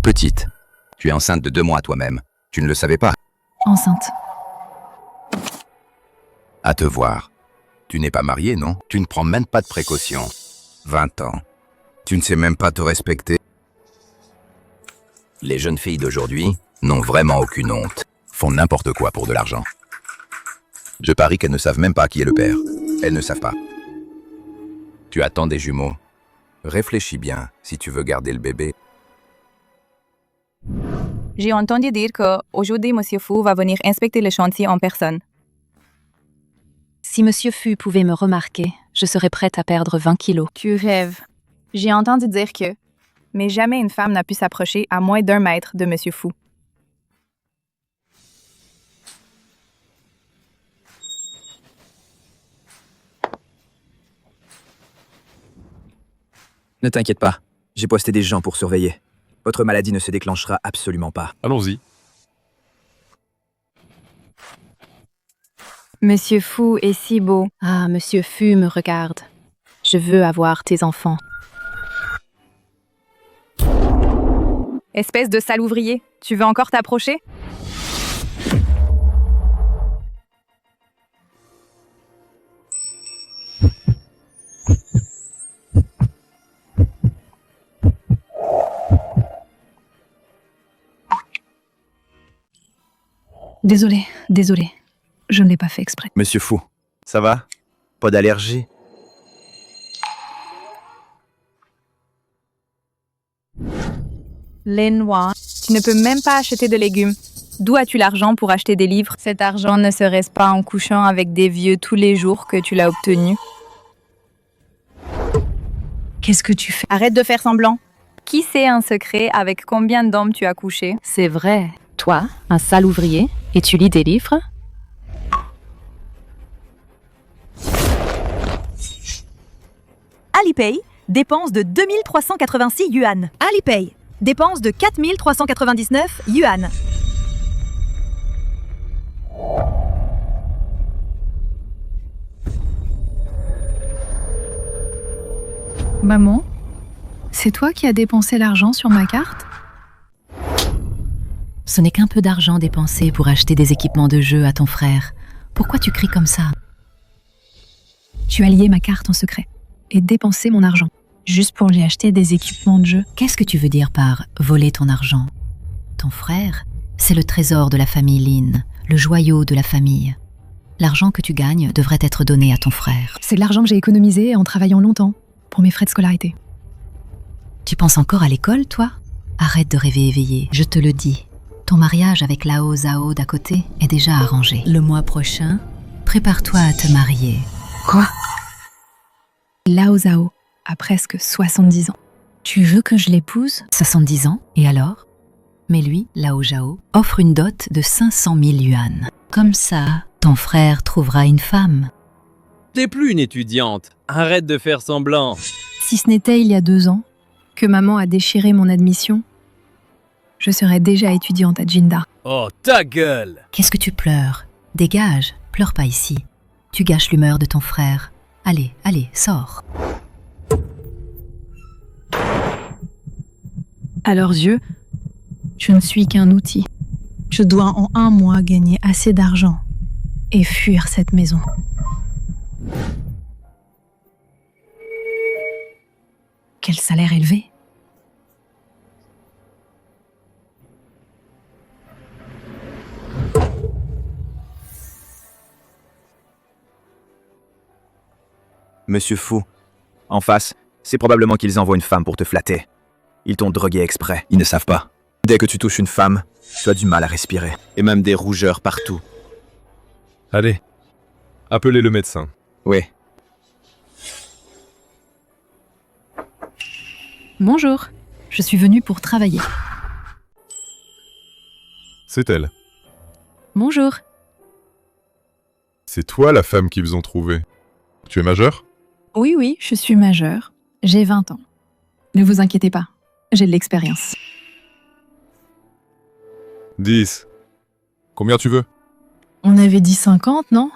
Petite, tu es enceinte de 2 mois toi-même. Tu ne le savais pas. Enceinte. À te voir. Tu n'es pas mariée, non? Tu ne prends même pas de précautions. 20 ans. Tu ne sais même pas te respecter. Les jeunes filles d'aujourd'hui n'ont vraiment aucune honte. Font n'importe quoi pour de l'argent. Je parie qu'elles ne savent même pas qui est le père. Elles ne savent pas. Tu attends des jumeaux. Réfléchis bien si tu veux garder le bébé. J'ai entendu dire qu'aujourd'hui, M. Fu va venir inspecter le chantier en personne. Si Monsieur Fu pouvait me remarquer, je serais prête à perdre 20 kilos. Tu rêves. J'ai entendu dire que... Mais jamais une femme n'a pu s'approcher à moins d'1 mètre de M. Fu. Ne t'inquiète pas, j'ai posté des gens pour surveiller. Votre maladie ne se déclenchera absolument pas. Allons-y. Monsieur Fu est si beau. Ah, Monsieur Fu me regarde. Je veux avoir tes enfants. Espèce de sale ouvrier, tu veux encore t'approcher? Désolé. Je ne l'ai pas fait exprès. Monsieur Fu, ça va? Pas d'allergie? Les noix. Tu ne peux même pas acheter de légumes. D'où as-tu l'argent pour acheter des livres? Cet argent ne serait-ce pas en couchant avec des vieux tous les jours que tu l'as obtenu? Qu'est-ce que tu fais? Arrête de faire semblant. Qui sait un secret avec combien d'hommes tu as couché? C'est vrai. Toi, un sale ouvrier, et tu lis des livres? Alipay, dépense de 2386 yuan. Alipay, dépense de 4399 yuan. Maman, c'est toi qui as dépensé l'argent sur ma carte? Ce n'est qu'un peu d'argent dépensé pour acheter des équipements de jeu à ton frère. Pourquoi tu cries comme ça? Tu as lié ma carte en secret et dépensé mon argent, juste pour lui acheter des équipements de jeu. Qu'est-ce que tu veux dire par voler ton argent? Ton frère, c'est le trésor de la famille Lin, le joyau de la famille. L'argent que tu gagnes devrait être donné à ton frère. C'est de l'argent que j'ai économisé en travaillant longtemps pour mes frais de scolarité. Tu penses encore à l'école, toi? Arrête de rêver éveillé, je te le dis. Ton mariage avec Lao Zhao d'à côté est déjà arrangé. Le mois prochain, prépare-toi à te marier. Quoi? Lao Zhao a presque 70 ans. Tu veux que je l'épouse? 70 ans, et alors? Mais lui, Lao Zhao, offre une dot de 500 000 yuan. Comme ça, ton frère trouvera une femme. T'es plus une étudiante. Arrête de faire semblant. Si ce n'était il y a 2 ans que maman a déchiré mon admission, je serais déjà étudiante à Jinda. Oh, ta gueule! Qu'est-ce que tu pleures? Dégage, pleure pas ici. Tu gâches l'humeur de ton frère. Allez, sors. À leurs yeux, je ne suis qu'un outil. Je dois en 1 mois gagner assez d'argent et fuir cette maison. Quel salaire élevé! Monsieur Fu, en face, c'est probablement qu'ils envoient une femme pour te flatter. Ils t'ont drogué exprès. Ils ne savent pas. Dès que tu touches une femme, tu as du mal à respirer. Et même des rougeurs partout. Allez, appelez le médecin. Oui. Bonjour, je suis venue pour travailler. C'est elle. Bonjour. C'est toi la femme qu'ils ont trouvée. Tu es majeure? Oui, je suis majeure. J'ai 20 ans. Ne vous inquiétez pas, j'ai de l'expérience. 10. Combien tu veux? On avait dit 50, non?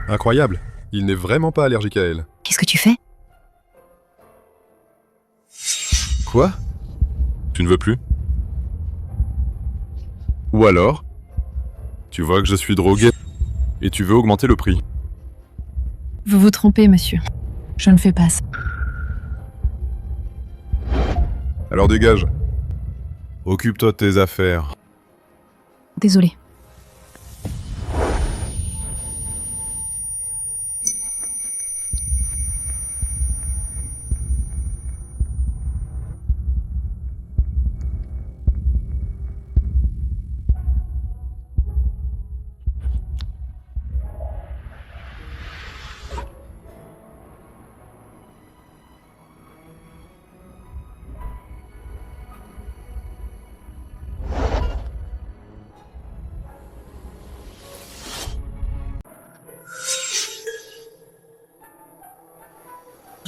Incroyable. Il n'est vraiment pas allergique à elle. Qu'est-ce que tu fais? Quoi? Tu ne veux plus? Ou alors, tu vois que je suis drogué et tu veux augmenter le prix. Vous vous trompez, monsieur. Je ne fais pas ça. Alors dégage. Occupe-toi de tes affaires. Désolée.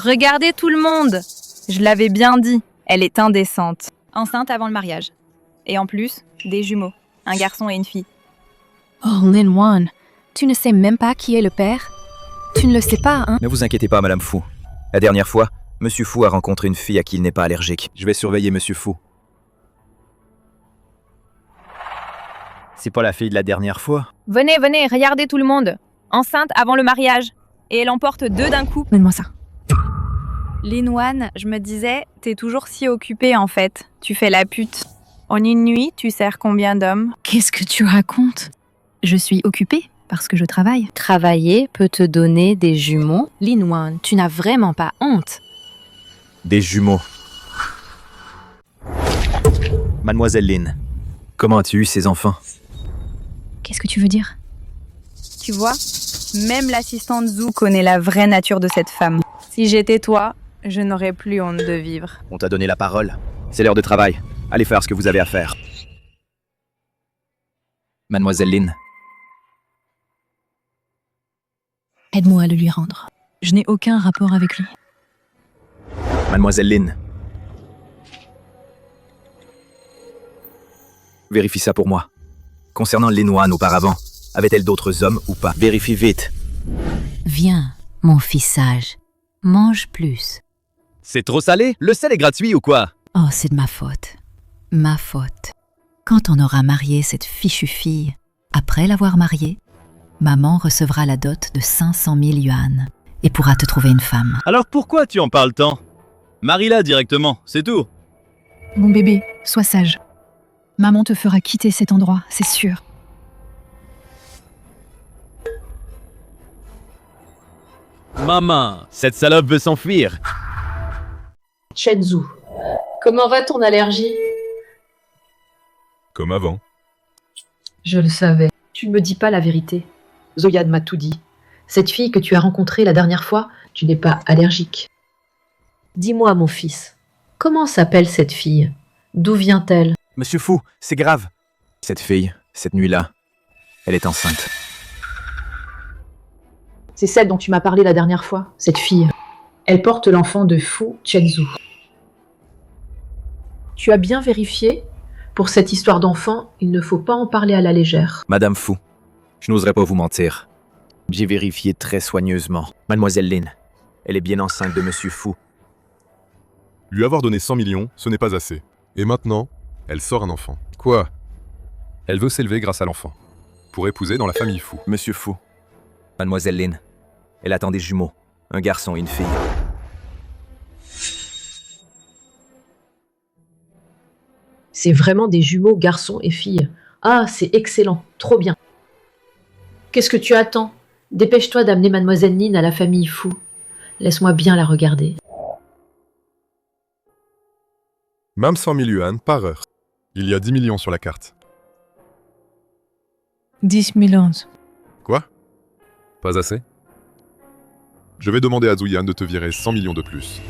Regardez tout le monde. Je l'avais bien dit, elle est indécente. Enceinte avant le mariage. Et en plus, des jumeaux, un garçon et une fille. Oh, Lin-Wan, tu ne sais même pas qui est le père? Tu ne le sais pas, hein? Ne vous inquiétez pas, Madame Fu. La dernière fois, Monsieur Fu a rencontré une fille à qui il n'est pas allergique. Je vais surveiller Monsieur Fu. C'est pas la fille de la dernière fois? Venez, venez, regardez tout le monde. Enceinte avant le mariage. Et elle en porte 2 d'un coup. Donne-moi ça. Lin-Wan, je me disais, t'es toujours si occupée en fait. Tu fais la pute. En une nuit, tu sers combien d'hommes? Qu'est-ce que tu racontes? Je suis occupée parce que je travaille. Travailler peut te donner des jumeaux. Lin-Wan, tu n'as vraiment pas honte. Des jumeaux. Mademoiselle Lin, comment as-tu eu ces enfants? Qu'est-ce que tu veux dire? Tu vois, même l'assistante Zhu connaît la vraie nature de cette femme. Si j'étais toi, je n'aurais plus honte de vivre. On t'a donné la parole. C'est l'heure de travail. Allez faire ce que vous avez à faire. Mademoiselle Lin, Aide-moi à le lui rendre. Je n'ai aucun rapport avec lui. Mademoiselle Lin. Vérifie ça pour moi. Concernant Lin-Wan auparavant, avait-elle d'autres hommes ou pas? Vérifie vite. Viens, mon fils sage. Mange plus. C'est trop salé? Le sel est gratuit ou quoi? Oh, c'est de ma faute. Ma faute. Quand on aura marié cette fichue fille, après l'avoir mariée, maman recevra la dot de 500 000 yuan et pourra te trouver une femme. Alors pourquoi tu en parles tant? Marie-la directement, c'est tout. Mon bébé, sois sage. Maman te fera quitter cet endroit, c'est sûr. Maman, cette salope veut s'enfuir. Chenzu, comment va ton allergie? Comme avant. Je le savais. Tu ne me dis pas la vérité. Zoyad m'a tout dit. Cette fille que tu as rencontrée la dernière fois, tu n'es pas allergique. Dis-moi, mon fils, comment s'appelle cette fille? D'où vient-elle? Monsieur Fu, c'est grave. Cette fille, cette nuit-là, elle est enceinte. C'est celle dont tu m'as parlé la dernière fois, cette fille. Elle porte l'enfant de Fu Chenzu. Tu as bien vérifié? Pour cette histoire d'enfant, il ne faut pas en parler à la légère. Madame Fu, je n'oserais pas vous mentir. J'ai vérifié très soigneusement. Mademoiselle Lin, elle est bien enceinte de Monsieur Fu. Lui avoir donné 100 millions, ce n'est pas assez. Et maintenant, elle sort un enfant. Quoi? Elle veut s'élever grâce à l'enfant. Pour épouser dans la famille Fu. Monsieur Fu, Mademoiselle Lin, elle attend des jumeaux, un garçon et une fille. C'est vraiment des jumeaux garçon et fille. Ah, c'est excellent, trop bien. Qu'est-ce que tu attends? Dépêche-toi d'amener Mademoiselle Lin à la famille Fu. Laisse-moi bien la regarder. Même 100 000 yuan par heure. Il y a 10 millions sur la carte. 10 011. Quoi? Pas assez? Je vais demander à Zuyan de te virer 100 millions de plus.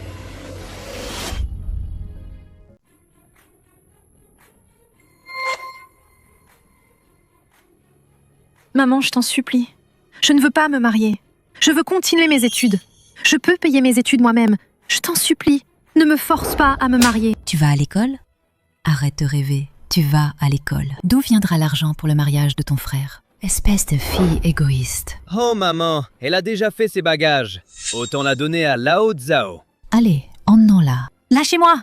Maman, je t'en supplie. Je ne veux pas me marier. Je veux continuer mes études. Je peux payer mes études moi-même. Je t'en supplie. Ne me force pas à me marier. Tu vas à l'école? Arrête de rêver. Tu vas à l'école. D'où viendra l'argent pour le mariage de ton frère? Espèce de fille égoïste. Oh maman, elle a déjà fait ses bagages. Autant la donner à Lao Zhao. Allez, emmenons-la. Lâchez-moi!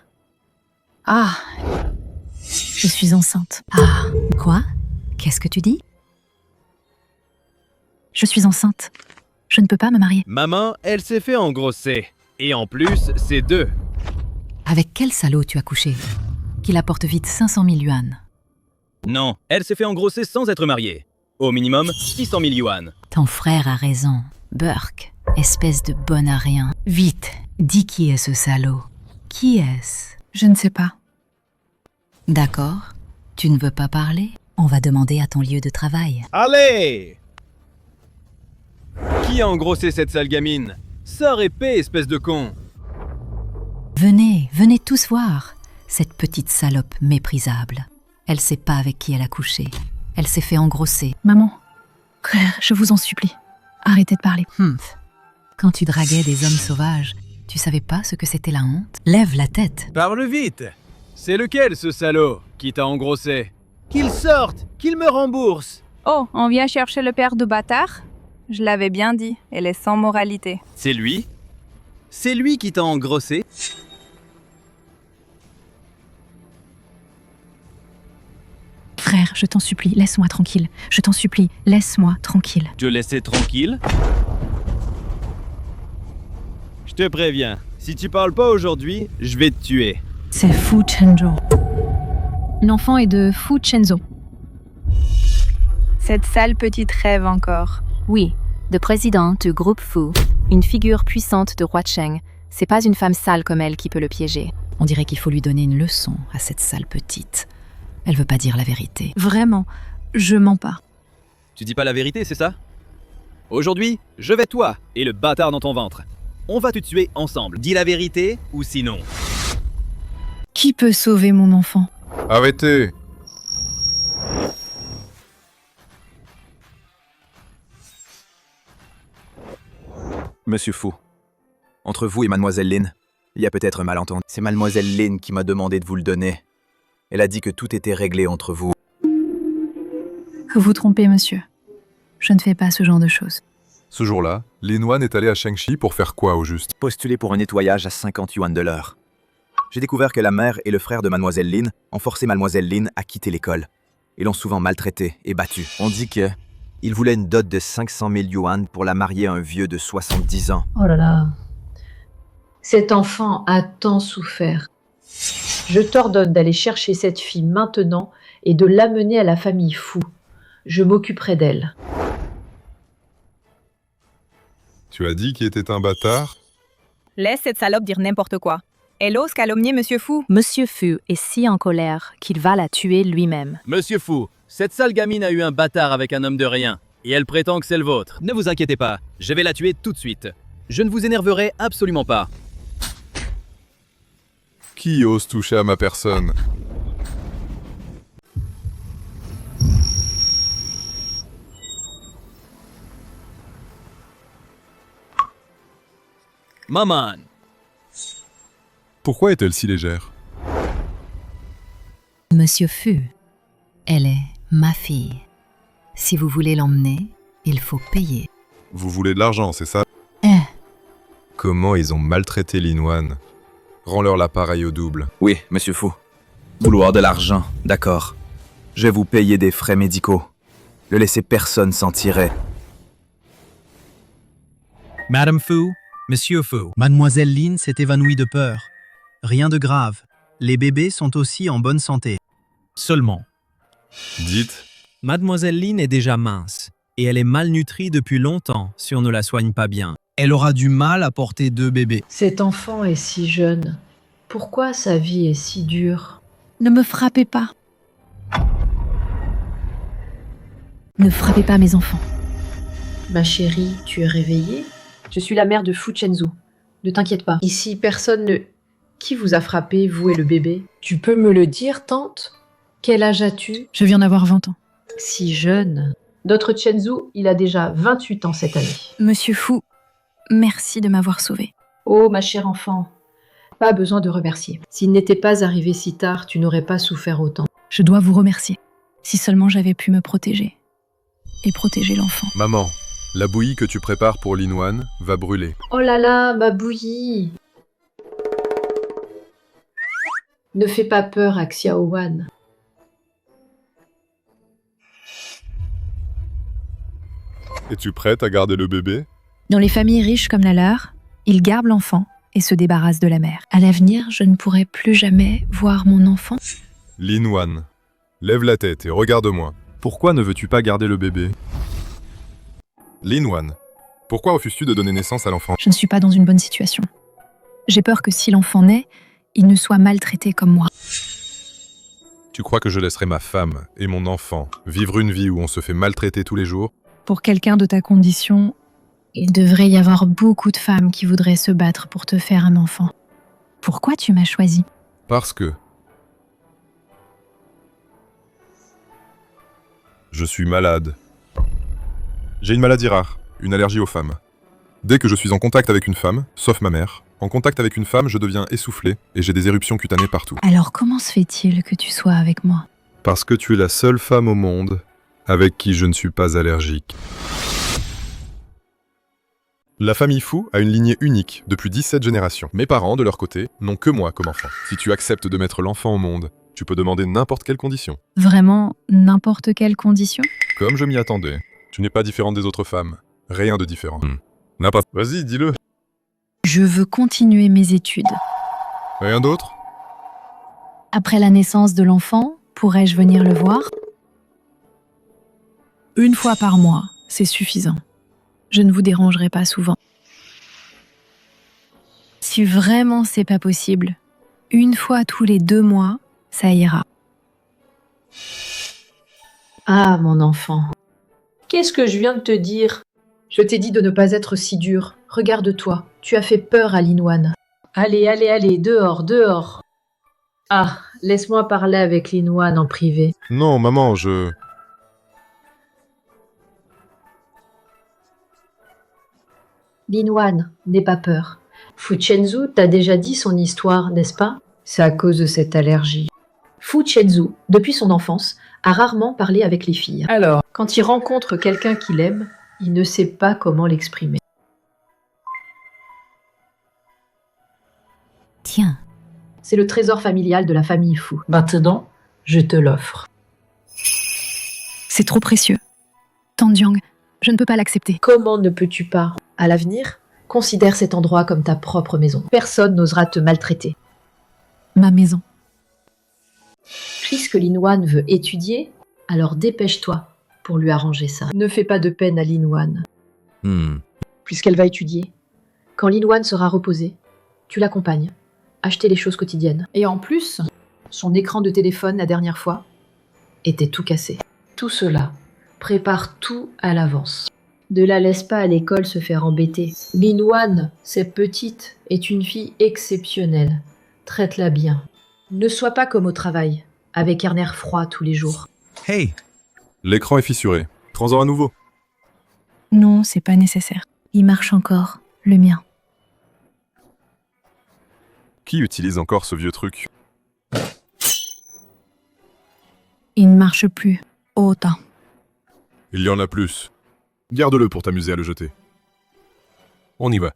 Ah, je suis enceinte. Ah, quoi? Qu'est-ce que tu dis? Je suis enceinte. Je ne peux pas me marier. Maman, elle s'est fait engrosser. Et en plus, c'est 2. Avec quel salaud tu as couché? Qu'il apporte vite 500 000 yuan. Non, elle s'est fait engrosser sans être mariée. Au minimum, 600 000 yuan. Ton frère a raison. Burke, espèce de bon à rien. Vite, dis qui est ce salaud. Qui est-ce? Je ne sais pas. D'accord. Tu ne veux pas parler? On va demander à ton lieu de travail. Allez! Qui a engrossé cette sale gamine? Sors épée, espèce de con! Venez, venez tous voir. Cette petite salope méprisable. Elle sait pas avec qui elle a couché. Elle s'est fait engrosser. Maman, Claire, je vous en supplie. Arrêtez de parler. Quand tu draguais des hommes sauvages, tu savais pas ce que c'était la honte? Lève la tête. Parle vite! C'est lequel, ce salaud, qui t'a engrossé? Qu'il sorte! Qu'il me rembourse! Oh, on vient chercher le père de bâtard? Je l'avais bien dit, elle est sans moralité. C'est lui? C'est lui qui t'a engrossé? Frère, je t'en supplie, laisse-moi tranquille. Je t'en supplie, laisse-moi tranquille. Je laissais tranquille? Je te préviens, si tu parles pas aujourd'hui, je vais te tuer. C'est Fu Chenzo. L'enfant est de Fu Chenzo. Cette sale petite rêve encore. Oui, de président du groupe Fu, une figure puissante de Roi Cheng. C'est pas une femme sale comme elle qui peut le piéger. On dirait qu'il faut lui donner une leçon à cette sale petite. Elle veut pas dire la vérité. Vraiment, je mens pas. Tu dis pas la vérité, c'est ça? Aujourd'hui, je vais toi et le bâtard dans ton ventre. On va te tuer ensemble. Dis la vérité ou sinon. Qui peut sauver mon enfant? Arrêtez! Monsieur Fu, entre vous et Mademoiselle Lin, il y a peut-être un malentendu. C'est Mademoiselle Lin qui m'a demandé de vous le donner. Elle a dit que tout était réglé entre vous. Vous vous trompez, monsieur. Je ne fais pas ce genre de choses. Ce jour-là, Lin Wan est allé à Shangxi pour faire quoi au juste? Postuler pour un nettoyage à 50 yuan de l'heure. J'ai découvert que la mère et le frère de Mademoiselle Lin ont forcé Mademoiselle Lin à quitter l'école. Ils l'ont souvent maltraitée et battue. On dit que il voulait une dot de 500 000 yuan pour la marier à un vieux de 70 ans. Oh là là. Cet enfant a tant souffert. Je t'ordonne d'aller chercher cette fille maintenant et de l'amener à la famille Fu. Je m'occuperai d'elle. Tu as dit qu'il était un bâtard? Laisse cette salope dire n'importe quoi. Elle ose calomnier Monsieur Fu. Monsieur Fu est si en colère qu'il va la tuer lui-même. Monsieur Fu, cette sale gamine a eu un bâtard avec un homme de rien. Et elle prétend que c'est le vôtre. Ne vous inquiétez pas, je vais la tuer tout de suite. Je ne vous énerverai absolument pas. Qui ose toucher à ma personne? Maman! Pourquoi est-elle si légère? Monsieur Fu, elle est ma fille. Si vous voulez l'emmener, il faut payer. Vous voulez de l'argent, c'est ça? Comment ils ont maltraité Lin Wan? Rends-leur l'appareil au double. Oui, monsieur Fu. Vouloir de l'argent, d'accord. Je vais vous payer des frais médicaux. Ne laissez personne s'en tirer. Madame Fu, Monsieur Fu. Mademoiselle Lin s'est évanouie de peur. Rien de grave. Les bébés sont aussi en bonne santé. Seulement. Dites. Mademoiselle Lin est déjà mince. Et elle est malnutrie depuis longtemps si on ne la soigne pas bien. Elle aura du mal à porter 2 bébés. Cet enfant est si jeune. Pourquoi sa vie est si dure? Ne me frappez pas. Ne frappez pas mes enfants. Ma chérie, tu es réveillée? Je suis la mère de Fu Chenzu. Ne t'inquiète pas. Ici, personne ne... Qui vous a frappé, vous et le bébé? Tu peux me le dire, tante? Quel âge as-tu? Je viens d'avoir 20 ans. Si jeune. Notre Chenzu, il a déjà 28 ans cette année. Monsieur Fu, merci de m'avoir sauvée. Oh, ma chère enfant. Pas besoin de remercier. S'il n'était pas arrivé si tard, tu n'aurais pas souffert autant. Je dois vous remercier. Si seulement j'avais pu me protéger. et protéger l'enfant. Maman, la bouillie que tu prépares pour Linwan va brûler. Oh là là, ma bouillie. Ne fais pas peur à Xiaowan. Es-tu prête à garder le bébé? Dans les familles riches comme la leur, ils gardent l'enfant et se débarrassent de la mère. À l'avenir, je ne pourrai plus jamais voir mon enfant. Linwan, lève la tête et regarde-moi. Pourquoi ne veux-tu pas garder le bébé? Linwan, pourquoi refuses-tu de donner naissance à l'enfant? Je ne suis pas dans une bonne situation. J'ai peur que si l'enfant naît, il ne soit maltraité comme moi. Tu crois que je laisserai ma femme et mon enfant vivre une vie où on se fait maltraiter tous les jours? Pour quelqu'un de ta condition, il devrait y avoir beaucoup de femmes qui voudraient se battre pour te faire un enfant. Pourquoi tu m'as choisi? Parce que je suis malade. J'ai une maladie rare, une allergie aux femmes. Dès que je suis en contact avec une femme, sauf ma mère, en contact avec une femme, je deviens essoufflé et j'ai des éruptions cutanées partout. Alors comment se fait-il que tu sois avec moi? Parce que tu es la seule femme au monde avec qui je ne suis pas allergique. La famille Fu a une lignée unique depuis 17 générations. Mes parents, de leur côté, n'ont que moi comme enfant. Si tu acceptes de mettre l'enfant au monde, tu peux demander n'importe quelle condition. Vraiment n'importe quelle condition? Comme je m'y attendais. Tu n'es pas différente des autres femmes. Rien de différent. N'importe. Vas-y, dis-le. Je veux continuer mes études. Rien d'autre? Après la naissance de l'enfant, pourrais-je venir le voir? Une fois par mois, c'est suffisant. Je ne vous dérangerai pas souvent. Si vraiment c'est pas possible, une fois tous les 2 mois, ça ira. Ah, mon enfant. Qu'est-ce que je viens de te dire? Je t'ai dit de ne pas être si dur. Regarde-toi, tu as fait peur à Linwan. Allez, allez, allez, dehors, dehors. Ah, laisse-moi parler avec Linwan en privé. Non, maman, je... Linwan, n'aie pas peur. Fu Chenzu t'a déjà dit son histoire, n'est-ce pas? C'est à cause de cette allergie. Fu Chenzu, depuis son enfance, a rarement parlé avec les filles. Alors, quand il rencontre quelqu'un qu'il aime, il ne sait pas comment l'exprimer. Tiens, C'est le trésor familial de la famille Fu. Maintenant, je te l'offre. C'est trop précieux. Tanjiang, je ne peux pas l'accepter. Comment ne peux-tu pas? À l'avenir, considère cet endroit comme ta propre maison. Personne n'osera te maltraiter. Ma maison. Puisque Linwan veut étudier, alors dépêche-toi pour lui arranger ça. Ne fais pas de peine à Linwan, puisqu'elle va étudier. Quand Linwan sera reposée, tu l'accompagnes. Acheter les choses quotidiennes. Et en plus, son écran de téléphone la dernière fois était tout cassé. Tout cela, prépare tout à l'avance. Ne la laisse pas à l'école se faire embêter. Linwan, cette petite, est une fille exceptionnelle. Traite-la bien. Ne sois pas comme au travail, avec un air froid tous les jours. Hey! L'écran est fissuré. Prends-en à nouveau. Non, c'est pas nécessaire. Il marche encore, le mien. Qui utilise encore ce vieux truc? Il ne marche plus. Autant. Il y en a plus. Garde-le pour t'amuser à le jeter. On y va.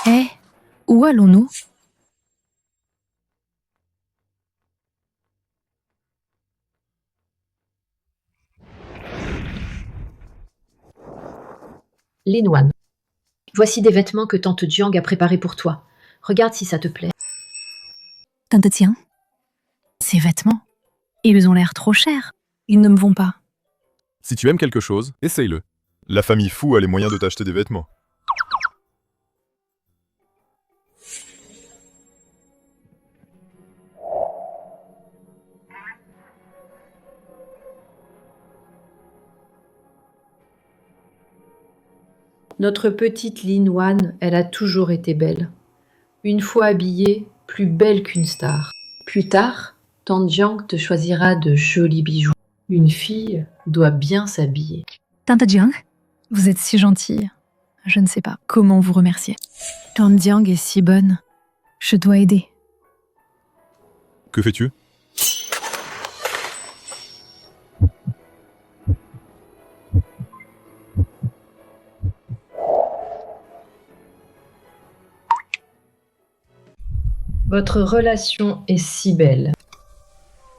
Eh, où allons-nous? Linwan, voici des vêtements que tante Jiang a préparés pour toi. Regarde si ça te plaît. Tante Tiens, ces vêtements, ils ont l'air trop chers. Ils ne me vont pas. Si tu aimes quelque chose, essaye-le. La famille Fu a les moyens de t'acheter des vêtements. Notre petite Linwan, elle a toujours été belle. Une fois habillée, plus belle qu'une star. Plus tard, tante Jiang te choisira de jolis bijoux. Une fille doit bien s'habiller. Tante Jiang, vous êtes si gentille. Je ne sais pas comment vous remercier. Tante Jiang est si bonne. Je dois aider. Que fais-tu? Votre relation est si belle.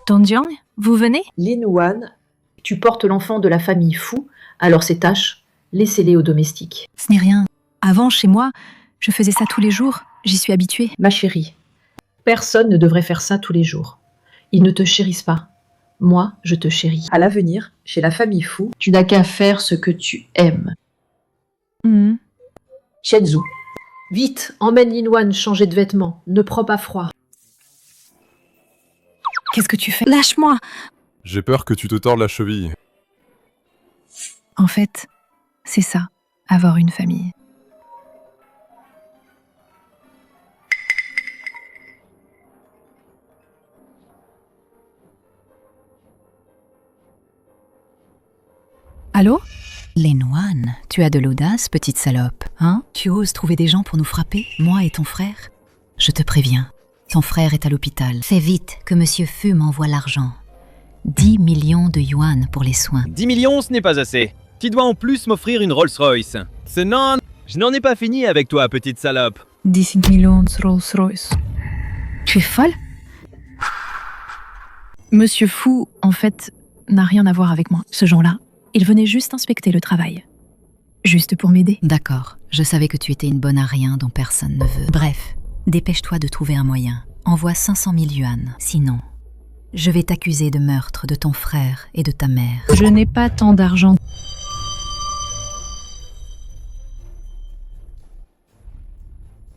Tonjiang, vous venez? Lin Wan, tu portes l'enfant de la famille Fu, alors ces tâches, laissez-les aux domestiques. Ce n'est rien. Avant, chez moi, je faisais ça tous les jours. J'y suis habituée. Ma chérie, personne ne devrait faire ça tous les jours. Ils ne te chérissent pas. Moi, je te chéris. À l'avenir, chez la famille Fu, tu n'as qu'à faire ce que tu aimes. Shenzhou, vite, emmène Lin Wan changer de vêtements. Ne prends pas froid. Qu'est-ce que tu fais? Lâche-moi! J'ai peur que tu te tordes la cheville. En fait, c'est ça, avoir une famille. Allô? Lin Wan, tu as de l'audace, petite salope, hein? Tu oses trouver des gens pour nous frapper, moi et ton frère? Je te préviens, ton frère est à l'hôpital. Fais vite, que Monsieur Fu m'envoie l'argent. 10 millions de yuan pour les soins. 10 millions, ce n'est pas assez. Tu dois en plus m'offrir une Rolls-Royce. Sinon, je n'en ai pas fini avec toi, petite salope. 10 millions de Rolls-Royce. Tu es folle? Monsieur Fu, en fait, n'a rien à voir avec moi. Ce jour-là, il venait juste inspecter le travail. Juste pour m'aider. D'accord, je savais que tu étais une bonne à rien dont personne ne veut. Bref, dépêche-toi de trouver un moyen. Envoie 500 000 yuan, sinon... Je vais t'accuser de meurtre de ton frère et de ta mère. Je n'ai pas tant d'argent.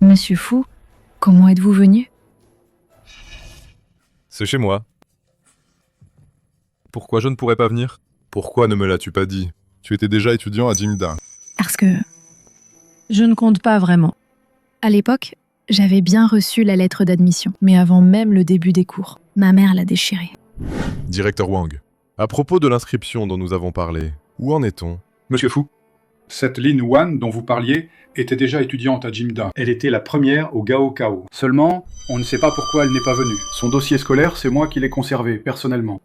Monsieur Fu, comment êtes-vous venu? C'est chez moi. Pourquoi je ne pourrais pas venir? Pourquoi ne me l'as-tu pas dit? Tu étais déjà étudiant à Jingda. Parce que je ne compte pas vraiment. À l'époque, j'avais bien reçu la lettre d'admission, mais avant même le début des cours, ma mère l'a déchirée. Directeur Wang, à propos de l'inscription dont nous avons parlé, où en est-on? Monsieur Fu, cette Lin Wan dont vous parliez était déjà étudiante à Jingda. Elle était la première au Gaokao. Seulement, on ne sait pas pourquoi elle n'est pas venue. Son dossier scolaire, c'est moi qui l'ai conservé, personnellement.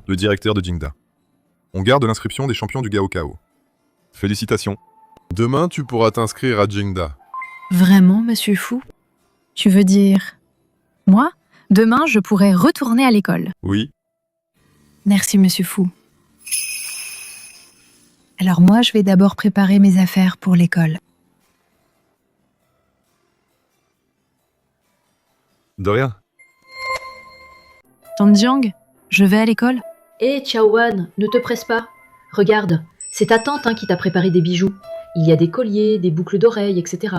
Le directeur de Jingda. On garde l'inscription des champions du Gaokao. Félicitations. Demain, tu pourras t'inscrire à Jingda. Vraiment, monsieur Fu? Tu veux dire... Moi, demain, je pourrais retourner à l'école. Oui. Merci, monsieur Fu. Alors moi, je vais d'abord préparer mes affaires pour l'école. De rien. Tonjiang, je vais à l'école? Hé, Chao Wan, ne te presse pas. Regarde, c'est ta tante qui t'a préparé des bijoux. Il y a des colliers, des boucles d'oreilles, etc.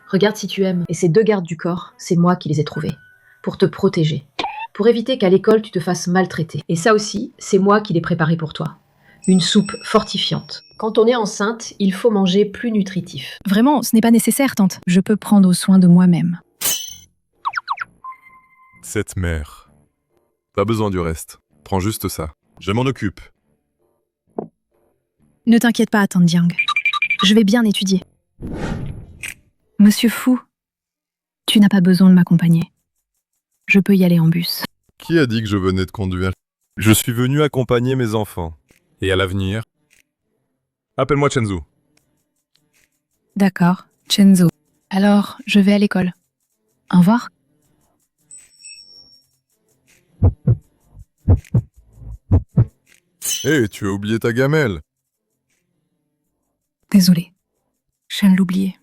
Regarde si tu aimes. Et ces 2 gardes du corps, c'est moi qui les ai trouvés. Pour te protéger. Pour éviter qu'à l'école tu te fasses maltraiter. Et ça aussi, c'est moi qui l'ai préparé pour toi. Une soupe fortifiante. Quand on est enceinte, il faut manger plus nutritif. Vraiment, ce n'est pas nécessaire, tante. Je peux prendre soin de moi-même. Cette mère. Pas besoin du reste. Prends juste ça. Je m'en occupe. Ne t'inquiète pas, Tonjiang. Je vais bien étudier. Monsieur Fu, tu n'as pas besoin de m'accompagner. Je peux y aller en bus. Qui a dit que je venais de conduire? Je suis venu accompagner mes enfants. Et à l'avenir, appelle-moi Shenzhou. D'accord, Shenzhou. Alors, je vais à l'école. Au revoir. Hé, tu as oublié ta gamelle. Désolée, je viens de l'oublier.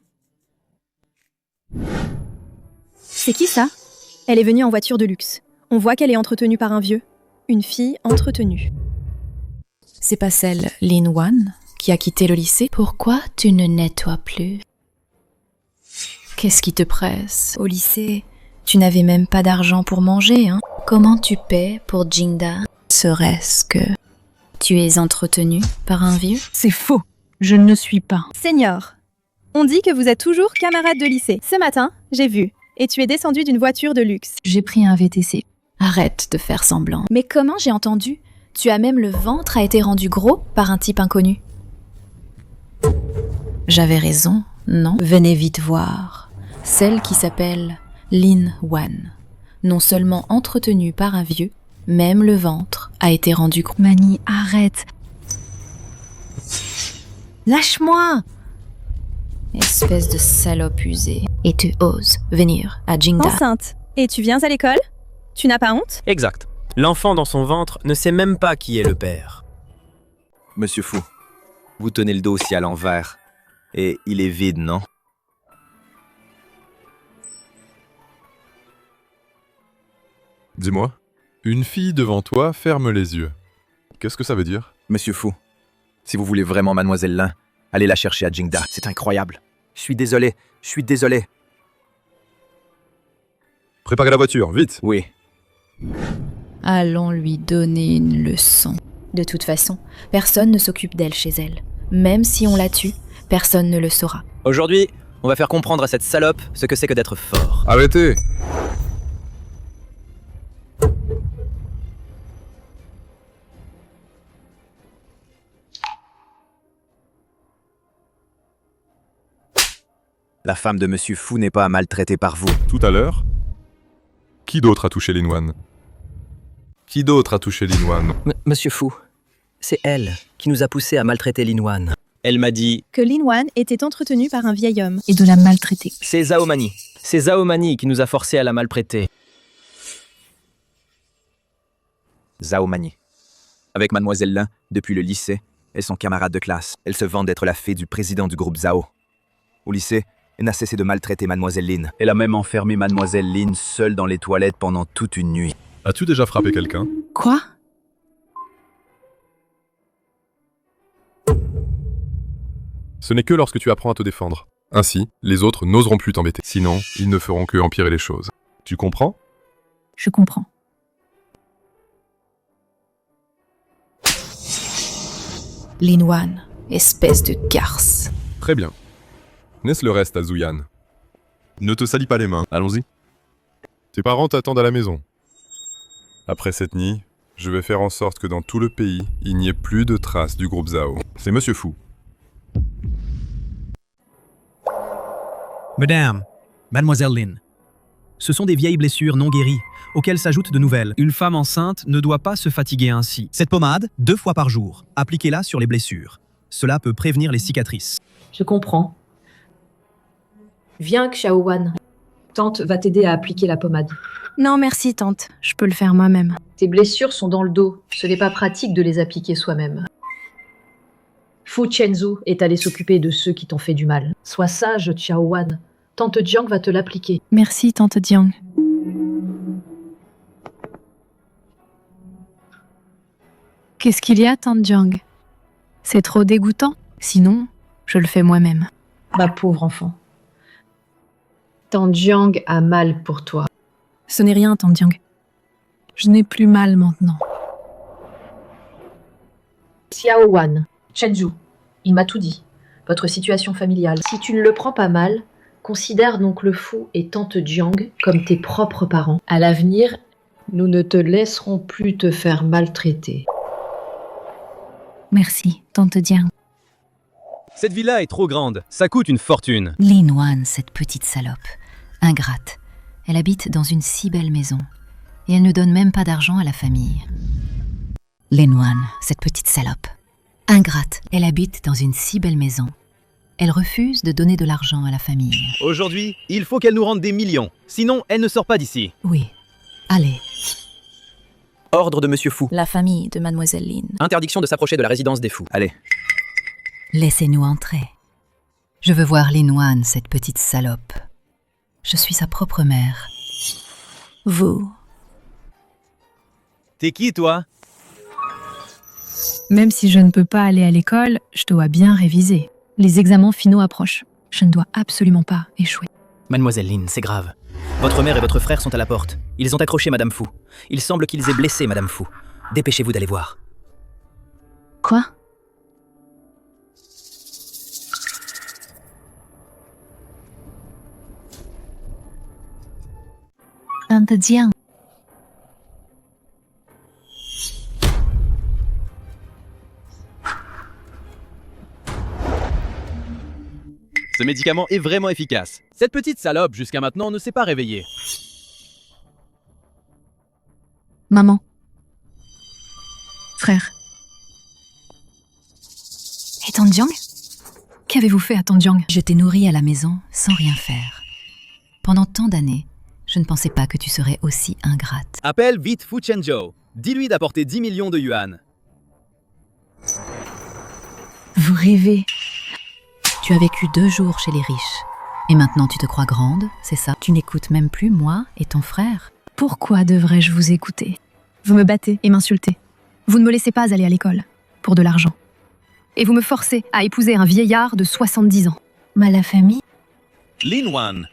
C'est qui ça? Elle est venue en voiture de luxe. On voit qu'elle est entretenue par un vieux. Une fille entretenue. C'est pas celle, Lin Wan, qui a quitté le lycée? Pourquoi tu ne nettoies plus? Qu'est-ce qui te presse? Au lycée, tu n'avais même pas d'argent pour manger, hein? Comment tu paies pour Jingda? Serait-ce que tu es entretenu par un vieux? C'est faux. Je ne le suis pas. Senior, on dit que vous êtes toujours camarade de lycée. Ce matin, j'ai vu. Et tu es descendu d'une voiture de luxe. J'ai pris un VTC. Arrête de faire semblant. Mais comment j'ai entendu? Tu as même le ventre a été rendu gros par un type inconnu. J'avais raison, non? Venez vite voir. Celle qui s'appelle Lin Wan. Non seulement entretenue par un vieux, même le ventre a été rendu gros. Mani, arrête. Lâche-moi! Espèce de salope usée. Et tu oses venir à Jingda. Enceinte. Et tu viens à l'école? Tu n'as pas honte? Exact. L'enfant dans son ventre ne sait même pas qui est le père. Monsieur Fu, vous tenez le dossier à l'envers. Et il est vide, non? Dis-moi, une fille devant toi ferme les yeux. Qu'est-ce que ça veut dire? Monsieur Fu, si vous voulez vraiment Mademoiselle Lin, allez la chercher à Jingda. C'est incroyable. Je suis désolé. Préparez la voiture, vite! Oui. Allons lui donner une leçon. De toute façon, personne ne s'occupe d'elle chez elle. Même si on la tue, personne ne le saura. Aujourd'hui, on va faire comprendre à cette salope ce que c'est que d'être fort. Arrêtez! La femme de Monsieur Fu n'est pas maltraitée par vous. Tout à l'heure? Qui d'autre a touché Lin Wan? Qui d'autre a touché Lin Wan? Monsieur Fu, c'est elle qui nous a poussé à maltraiter Lin Wan. Elle m'a dit Que Lin Wan était entretenue par un vieil homme. Et de la maltraiter. c'est Zhao Mani. C'est Zhao Mani qui nous a forcé à la maltraiter. Zhao Mani. Avec Mademoiselle Lin, depuis le lycée, elles sont camarades de classe. Elle se vante d'être la fée du président du groupe Zhao. Au lycée, elle n'a cessé de maltraiter Mademoiselle Lin. Elle a même enfermé Mademoiselle Lin seule dans les toilettes pendant toute une nuit. As-tu déjà frappé quelqu'un? Quoi? Ce n'est que lorsque tu apprends à te défendre. Ainsi, les autres n'oseront plus t'embêter. Sinon, ils ne feront que empirer les choses. Tu comprends? Je comprends. Lin Wan, espèce de garce. Très bien. Laisse le reste à Zuyan. Ne te salis pas les mains, allons-y. Tes parents t'attendent à la maison. Après cette nuit, je vais faire en sorte que dans tout le pays, il n'y ait plus de traces du groupe Zhao. C'est Monsieur Fu. Madame, Mademoiselle Lin, ce sont des vieilles blessures non guéries, auxquelles s'ajoutent de nouvelles. Une femme enceinte ne doit pas se fatiguer ainsi. Cette pommade, 2 fois par jour, appliquez-la sur les blessures. Cela peut prévenir les cicatrices. Je comprends. Viens, Xiao Wan. Tante va t'aider à appliquer la pommade. Non, merci, tante. Je peux le faire moi-même. Tes blessures sont dans le dos. Ce n'est pas pratique de les appliquer soi-même. Fu Chenzu est allé s'occuper de ceux qui t'ont fait du mal. Sois sage, Xiao Wan. Tante Jiang va te l'appliquer. Merci, tante Jiang. Qu'est-ce qu'il y a, tante Jiang? C'est trop dégoûtant. Sinon, je le fais moi-même. Ma pauvre enfant. Tante Jiang a mal pour toi. Ce n'est rien, tante Jiang. Je n'ai plus mal maintenant. Xiao Wan, Chenzu, il m'a tout dit. Votre situation familiale. Si tu ne le prends pas mal, considère donc le Fu et tante Jiang comme tes propres parents. À l'avenir, nous ne te laisserons plus te faire maltraiter. Merci, tante Jiang. Cette villa est trop grande, ça coûte une fortune. Lin Wan, cette petite salope. Ingrate. Elle habite dans une si belle maison. Et elle ne donne même pas d'argent à la famille. Lin Wan, cette petite salope. Ingrate. Elle habite dans une si belle maison. Elle refuse de donner de l'argent à la famille. Aujourd'hui, il faut qu'elle nous rende des millions, sinon elle ne sort pas d'ici. Oui. Allez. Ordre de Monsieur Fu. La famille de Mademoiselle Lin. Interdiction de s'approcher de la résidence des fous. Allez. Laissez-nous entrer. Je veux voir Lin Wan, cette petite salope. Je suis sa propre mère. Vous. T'es qui, toi? Même si je ne peux pas aller à l'école, je dois bien réviser. Les examens finaux approchent. Je ne dois absolument pas échouer. Mademoiselle Lin, c'est grave. Votre mère et votre frère sont à la porte. Ils ont accroché Madame Fu. Il semble qu'ils aient blessé Madame Fu. Dépêchez-vous d'aller voir. Quoi? Tante Jiang. Ce médicament est vraiment efficace. Cette petite salope, jusqu'à maintenant, ne s'est pas réveillée. Maman. Frère. Et tante Jiang? Qu'avez-vous fait à tante Jiang? Je t'ai nourrie à la maison sans rien faire. Pendant tant d'années, Je ne pensais pas que tu serais aussi ingrate. Appelle vite Fu Chenzo. Dis-lui d'apporter 10 millions de yuan. Vous rêvez. Tu as vécu 2 jours chez les riches. Et maintenant tu te crois grande, c'est ça? Tu n'écoutes même plus moi et ton frère. Pourquoi devrais-je vous écouter? Vous me battez et m'insultez. Vous ne me laissez pas aller à l'école, pour de l'argent. Et vous me forcez à épouser un vieillard de 70 ans. La famille? Lin Wan.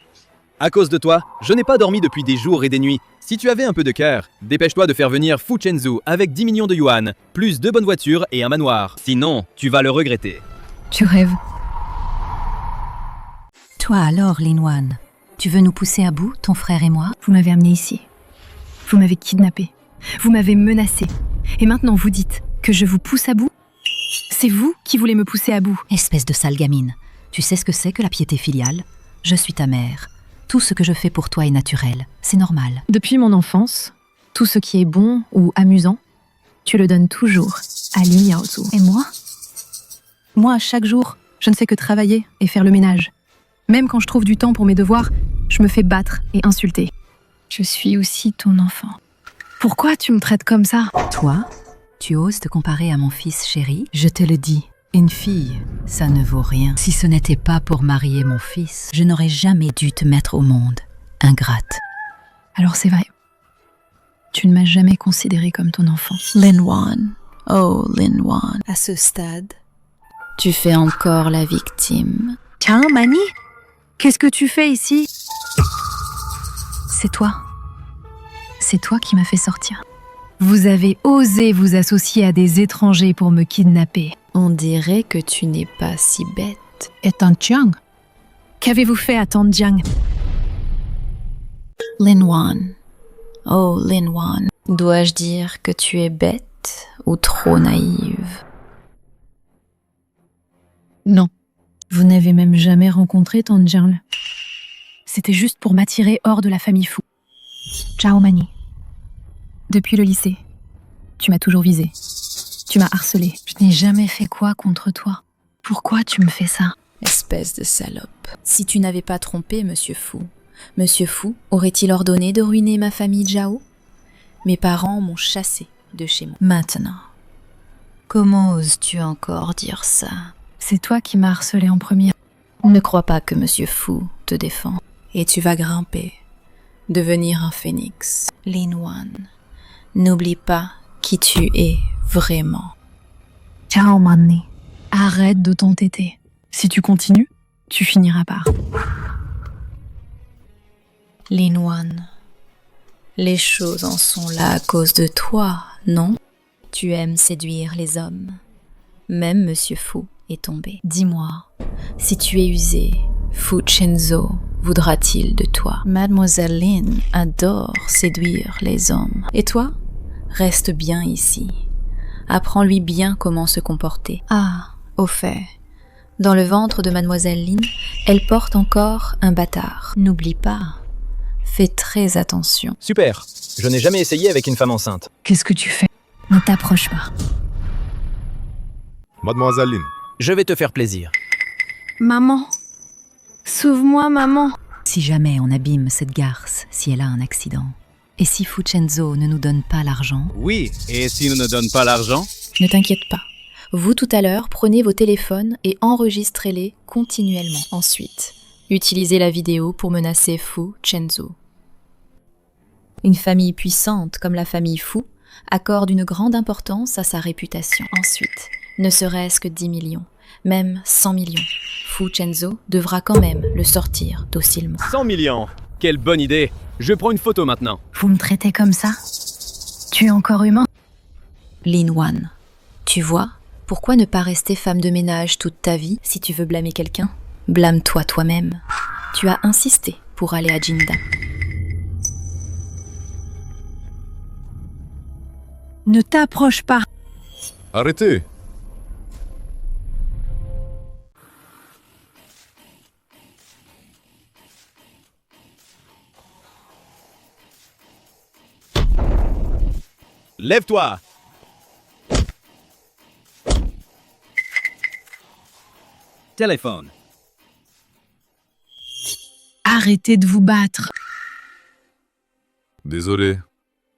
À cause de toi, je n'ai pas dormi depuis des jours et des nuits. Si tu avais un peu de cœur, dépêche-toi de faire venir Fu Chenzo avec 10 millions de yuan, plus 2 bonnes voitures et un manoir. Sinon, tu vas le regretter. Tu rêves. Toi alors, Lin Wan, tu veux nous pousser à bout, ton frère et moi? Vous m'avez amené ici. Vous m'avez kidnappé. Vous m'avez menacé. Et maintenant vous dites que je vous pousse à bout? C'est vous qui voulez me pousser à bout. Espèce de sale gamine. Tu sais ce que c'est que la piété filiale? Je suis ta mère. Tout ce que je fais pour toi est naturel. C'est normal. Depuis mon enfance, tout ce qui est bon ou amusant, tu le donnes toujours à Lin Yaozu. Et moi? Moi, chaque jour, je ne fais que travailler et faire le ménage. Même quand je trouve du temps pour mes devoirs, je me fais battre et insulter. Je suis aussi ton enfant. Pourquoi tu me traites comme ça? Toi, tu oses te comparer à mon fils chéri? Je te le dis, une fille, ça ne vaut rien. Si ce n'était pas pour marier mon fils, je n'aurais jamais dû te mettre au monde. Ingrate. Alors c'est vrai. Tu ne m'as jamais considérée comme ton enfant. Lin Wan. Oh, Lin Wan. À ce stade, tu fais encore la victime. Tiens, Mani, qu'est-ce que tu fais ici? C'est toi. C'est toi qui m'as fait sortir. Vous avez osé vous associer à des étrangers pour me kidnapper. On dirait que tu n'es pas si bête. Et Tante Jiang? Qu'avez-vous fait à Tante Jiang? Lin Wan. Oh, Lin Wan. Dois-je dire que tu es bête ou trop naïve? Non. Vous n'avez même jamais rencontré Tante Jiang. C'était juste pour m'attirer hors de la famille Fu. Ciao Mani. Depuis le lycée, tu m'as toujours visé. Tu m'as harcelé. Je n'ai jamais fait quoi contre toi? Pourquoi tu me fais ça? Espèce de salope. Si tu n'avais pas trompé Monsieur Fu aurait-il ordonné de ruiner ma famille Zhao? Mes parents m'ont chassé de chez moi. Maintenant, comment oses-tu encore dire ça? C'est toi qui m'as harcelé en premier. Ne crois pas que Monsieur Fu te défend. Et tu vas grimper, devenir un phénix. Lin Wan, n'oublie pas qui tu es vraiment. Ciao Mani. Arrête de t'entêter. Si tu continues, tu finiras par. Lin Wan, les choses en sont là à cause de toi, non? Tu aimes séduire les hommes. Même Monsieur Fu est tombé. Dis-moi, si tu es usé, Fu Chenzo voudra-t-il de toi? Mademoiselle Lin adore séduire les hommes. Et toi? Reste bien ici. Apprends-lui bien comment se comporter. Ah, au fait, dans le ventre de Mademoiselle Lin, elle porte encore un bâtard. N'oublie pas. Fais très attention. Super. Je n'ai jamais essayé avec une femme enceinte. Qu'est-ce que tu fais? Ne t'approche pas. Mademoiselle Lin. Je vais te faire plaisir. Maman. Sauve-moi, maman. Si jamais on abîme cette garce, si elle a un accident, et si Fu Chenzo ne nous donne pas l'argent? Oui, et s'il ne nous donne pas l'argent? Ne t'inquiète pas. Vous, tout à l'heure, prenez vos téléphones et enregistrez-les continuellement. Ensuite, utilisez la vidéo pour menacer Fu Chenzo. Une famille puissante comme la famille Fu accorde une grande importance à sa réputation. Ensuite, ne serait-ce que 10 millions, même 100 millions. Fu Chenzo devra quand même le sortir docilement. 100 millions! Quelle bonne idée! Je prends une photo maintenant. Vous me traitez comme ça? Tu es encore humain? Lin Wan, tu vois, pourquoi ne pas rester femme de ménage toute ta vie? Si tu veux blâmer quelqu'un, blâme-toi toi-même. Tu as insisté pour aller à Jinda. Ne t'approche pas. Arrêtez! Lève-toi! Téléphone. Arrêtez de vous battre. Désolé,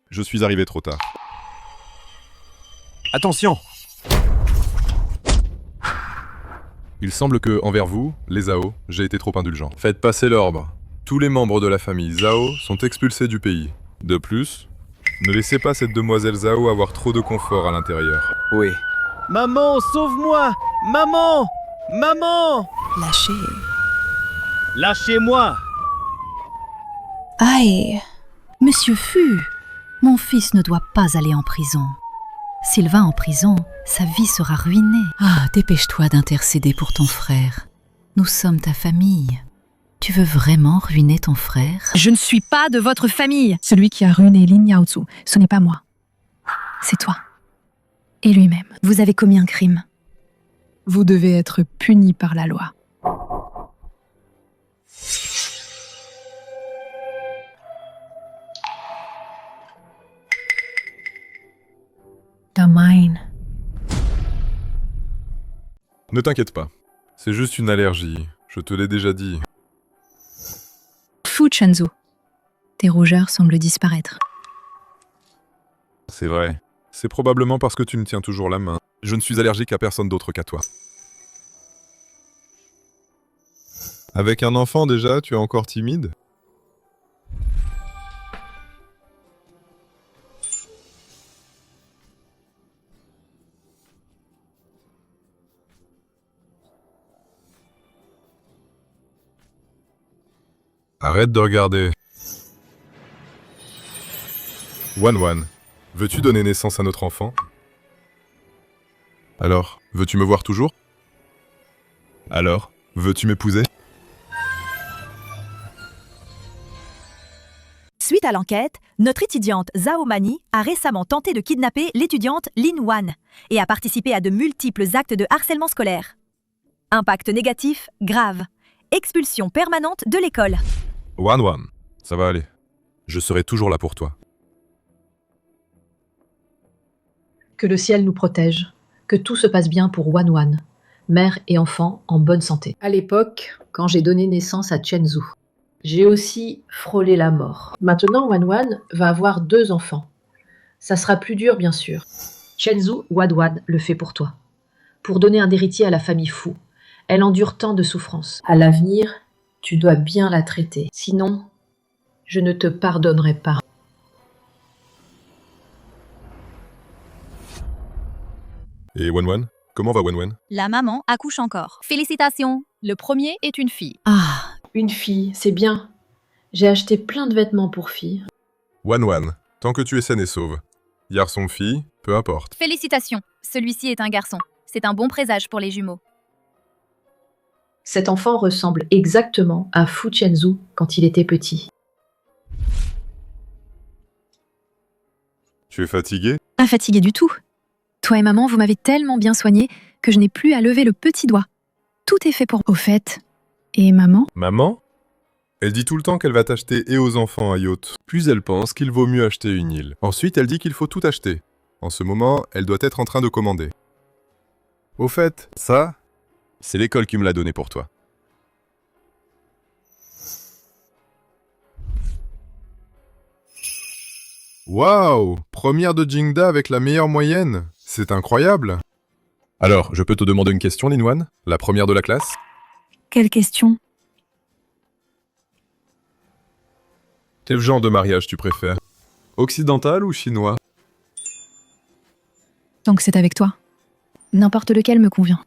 je suis arrivé trop tard. Attention! Il semble que, envers vous, les Zhao, j'ai été trop indulgent. Faites passer l'ordre. Tous les membres de la famille Zhao sont expulsés du pays. De plus, ne laissez pas cette demoiselle Zhao avoir trop de confort à l'intérieur. Oui. Maman, sauve-moi! Maman! Maman! Lâchez. Lâchez-moi! Aïe. Monsieur Fu, mon fils ne doit pas aller en prison. S'il va en prison, sa vie sera ruinée. Ah, dépêche-toi d'intercéder pour ton frère. Nous sommes ta famille. Tu veux vraiment ruiner ton frère? Je ne suis pas de votre famille. Celui qui a ruiné Lin Yaozu, ce n'est pas moi. C'est toi. Et lui-même. Vous avez commis un crime. Vous devez être puni par la loi. The mine. Ne t'inquiète pas, c'est juste une allergie, je te l'ai déjà dit. Fu Chenzu. Tes rougeurs semblent disparaître. C'est vrai. C'est probablement parce que tu me tiens toujours la main. Je ne suis allergique à personne d'autre qu'à toi. Avec un enfant déjà, tu es encore timide? Arrête de regarder. Wan, veux-tu donner naissance à notre enfant? Alors, veux-tu me voir toujours? Alors, veux-tu m'épouser? Suite à l'enquête, notre étudiante Zhao Mani a récemment tenté de kidnapper l'étudiante Lin Wan et a participé à de multiples actes de harcèlement scolaire. Impact négatif grave. Expulsion permanente de l'école. Wan, ça va aller. Je serai toujours là pour toi. Que le ciel nous protège, que tout se passe bien pour Wan, mère et enfant en bonne santé. À l'époque, quand j'ai donné naissance à Chenzu, j'ai aussi frôlé la mort. Maintenant, Wan va avoir 2 enfants. Ça sera plus dur, bien sûr. Chenzu, Wan le fait pour toi. Pour donner un héritier à la famille Fu. Elle endure tant de souffrances. À l'avenir, tu dois bien la traiter. Sinon, je ne te pardonnerai pas. Et Wan, comment va Wan? La maman accouche encore. Félicitations, le premier est une fille. Ah, une fille, c'est bien. J'ai acheté plein de vêtements pour filles. Wan, tant que tu es saine et sauve. Garçon-fille, peu importe. Félicitations, celui-ci est un garçon. C'est un bon présage pour les jumeaux. Cet enfant ressemble exactement à Fu Chenzu quand il était petit. Tu es fatigué? Pas fatiguée du tout. Toi et maman, vous m'avez tellement bien soignée que je n'ai plus à lever le petit doigt. Tout est fait pour... Au fait, et maman? Maman? Elle dit tout le temps qu'elle va t'acheter et aux enfants un yacht. Puis elle pense qu'il vaut mieux acheter une île. Ensuite, elle dit qu'il faut tout acheter. En ce moment, elle doit être en train de commander. Au fait, ça, c'est l'école qui me l'a donné pour toi. Waouh! Première de Jingda avec la meilleure moyenne. C'est incroyable. Alors, je peux te demander une question, Lin Wan? La première de la classe? Quelle question? Quel genre de mariage tu préfères? Occidental ou chinois? Tant que c'est avec toi. N'importe lequel me convient.